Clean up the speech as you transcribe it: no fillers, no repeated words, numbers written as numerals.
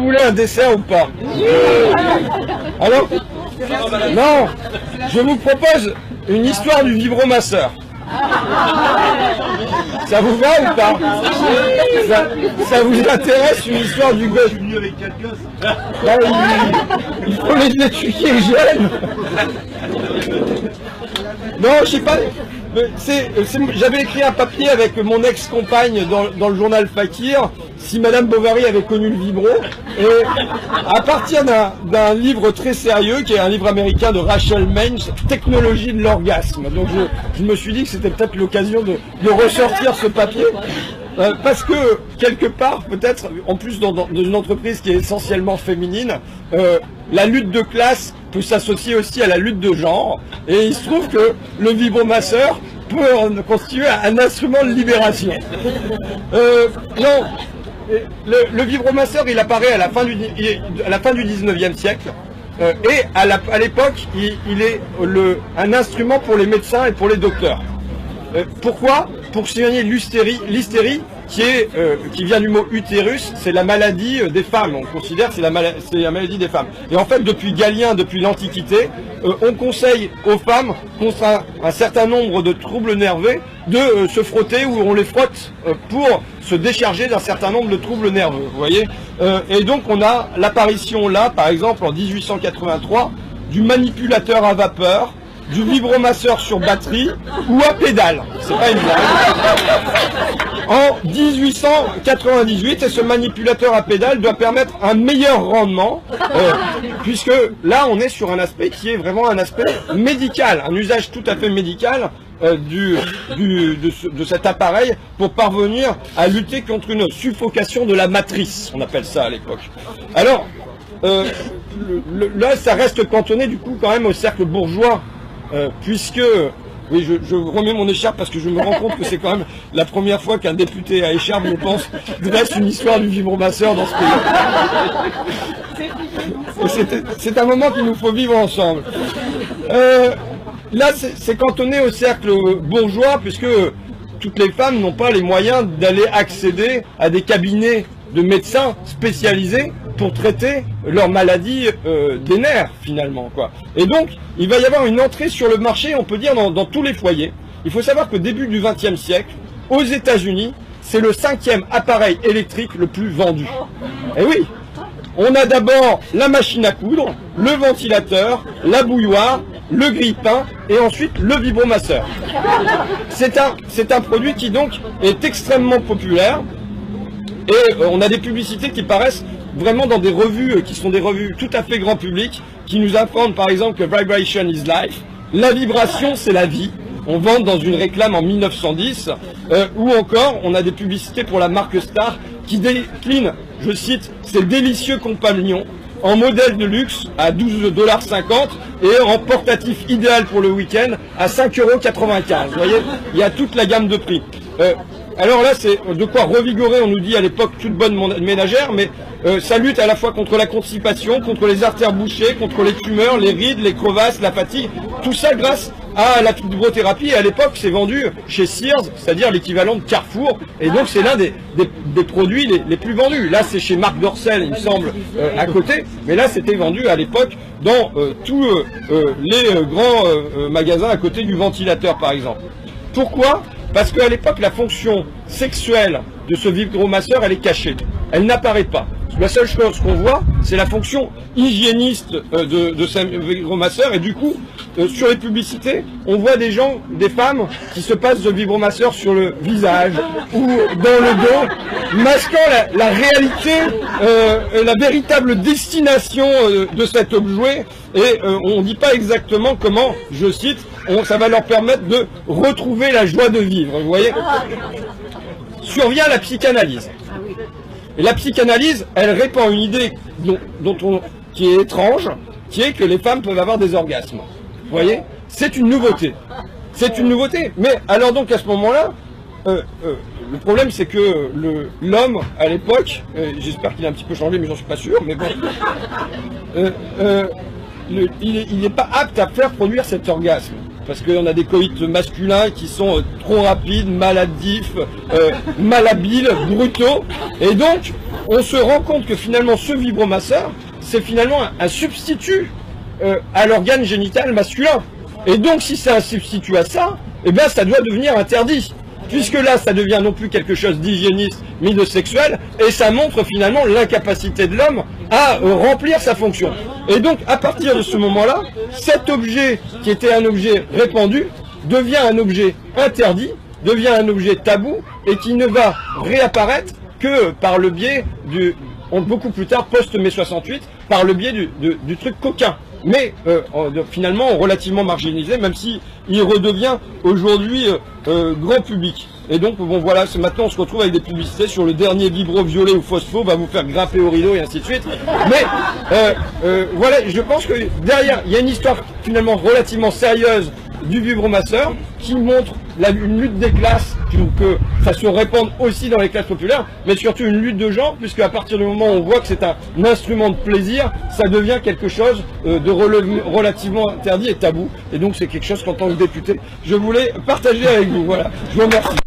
vous voulez un dessert ou pas? Alors, non, je vous propose une histoire du vibromasseur. Ça vous va ou pas? Ça vous intéresse, une histoire du gosse? Il faut les étudier jeunes. Non, je sais pas. J'avais écrit un papier avec mon ex-compagne dans le journal Fakir, si Madame Bovary avait connu le vibro, et à partir d'un livre très sérieux, qui est un livre américain de Rachel Mainz, Technologie de l'orgasme. Donc je me suis dit que c'était peut-être l'occasion de ressortir ce papier, parce que quelque part, peut-être, en plus dans une entreprise qui est essentiellement féminine, la lutte de classe peut s'associer aussi à la lutte de genre, et il se trouve que le vibromasseur peut constituer un instrument de libération. Non, le vibromasseur, il apparaît à la fin du 19e siècle, et à l'époque, il est un instrument pour les médecins et pour les docteurs. Pourquoi? Pour soigner l'hystérie, qui vient du mot utérus, c'est la maladie des femmes. On considère que c'est la maladie des femmes. Et en fait, depuis Galien, depuis l'Antiquité, on conseille aux femmes, contre un certain nombre de troubles nerveux, de se frotter, ou on les frotte pour se décharger d'un certain nombre de troubles nerveux. Vous voyez, et donc on a l'apparition là, par exemple, en 1883, du manipulateur à vapeur, du vibromasseur sur batterie ou à pédale. C'est pas une blague. En 1898, et ce manipulateur à pédale doit permettre un meilleur rendement, puisque là on est sur un aspect qui est vraiment un aspect médical, un usage tout à fait médical de cet appareil pour parvenir à lutter contre une suffocation de la matrice, on appelle ça à l'époque. Alors, là ça reste cantonné du coup quand même au cercle bourgeois, puisque, oui, je remets mon écharpe parce que je me rends compte que c'est quand même la première fois qu'un député à écharpe, je pense, dresse une histoire du vibromasseur dans ce pays. C'est un moment qu'il nous faut vivre ensemble. Là, c'est cantonné au cercle bourgeois, puisque toutes les femmes n'ont pas les moyens d'aller accéder à des cabinets de médecins spécialisés pour traiter leur maladie des nerfs, finalement, quoi. Et donc, il va y avoir une entrée sur le marché, on peut dire, dans tous les foyers. Il faut savoir qu'au début du XXe siècle, aux États-Unis, c'est le 5e appareil électrique le plus vendu. Et oui, on a d'abord la machine à coudre, le ventilateur, la bouilloire, le grille-pain et ensuite le vibromasseur. C'est un produit qui donc est extrêmement populaire, et on a des publicités qui paraissent vraiment dans des revues qui sont des revues tout à fait grand public, qui nous informent par exemple que Vibration is life, la vibration c'est la vie. On vend dans une réclame en 1910, ou encore on a des publicités pour la marque Star qui décline, je cite, ses délicieux compagnons en modèle de luxe à 12,50 $ et en portatif idéal pour le week-end à 5,95 €. Vous voyez, il y a toute la gamme de prix. Alors là, c'est de quoi revigorer, on nous dit à l'époque, toute bonne ménagère, mais ça lutte à la fois contre la constipation, contre les artères bouchées, contre les tumeurs, les rides, les crevasses, la fatigue, tout ça grâce à la vibrothérapie. Et à l'époque, c'est vendu chez Sears, c'est-à-dire l'équivalent de Carrefour, et donc c'est l'un des produits les plus vendus. Là, c'est chez Marc Dorcel, il me semble, à côté, mais là, c'était vendu à l'époque dans tous les grands magasins à côté du ventilateur, par exemple. Pourquoi ? Parce qu'à l'époque, la fonction sexuelle de ce vibromasseur, elle est cachée. Elle n'apparaît pas. La seule chose qu'on voit, c'est la fonction hygiéniste de ce vibromasseur. Et du coup, sur les publicités, on voit des gens, des femmes, qui se passent de vibromasseur sur le visage ou dans le dos, masquant la réalité, la véritable destination de cet objet. Et on ne dit pas exactement comment, je cite, ça va leur permettre de retrouver la joie de vivre, vous voyez. Survient la psychanalyse. Et la psychanalyse, elle répand une idée qui est étrange, qui est que les femmes peuvent avoir des orgasmes. Vous voyez, c'est une nouveauté. C'est une nouveauté. Mais alors donc à ce moment-là, le problème c'est que l'homme, à l'époque, j'espère qu'il a un petit peu changé, mais j'en suis pas sûr, mais bon, il n'est pas apte à faire produire cet orgasme. parce qu'on a des coïts masculins qui sont trop rapides, maladifs, malhabiles, brutaux. Et donc, on se rend compte que finalement, ce vibromasseur, c'est finalement un substitut à l'organe génital masculin. Et donc, si c'est un substitut à ça, eh ben, ça doit devenir interdit. Puisque là, ça devient non plus quelque chose d'hygiéniste, mais de sexuel, et ça montre finalement l'incapacité de l'homme à remplir sa fonction. Et donc, à partir de ce moment-là, cet objet, qui était un objet répandu, devient un objet interdit, devient un objet tabou, et qui ne va réapparaître que par le biais beaucoup plus tard, post-mai 68, par le biais du truc coquin. Mais finalement relativement marginalisé, même si il redevient aujourd'hui grand public. Et donc bon voilà, maintenant on se retrouve avec des publicités sur le dernier vibro violet ou phospho, va vous faire grimper au rideau et ainsi de suite. Mais voilà, je pense que derrière il y a une histoire finalement relativement sérieuse du vibromasseur qui montre une lutte des classes, que ça se répande aussi dans les classes populaires, mais surtout une lutte de genre, puisque à partir du moment où on voit que c'est un instrument de plaisir, ça devient quelque chose de relativement interdit et tabou. Et donc c'est quelque chose qu'en tant que député, je voulais partager avec vous. Voilà, je vous remercie.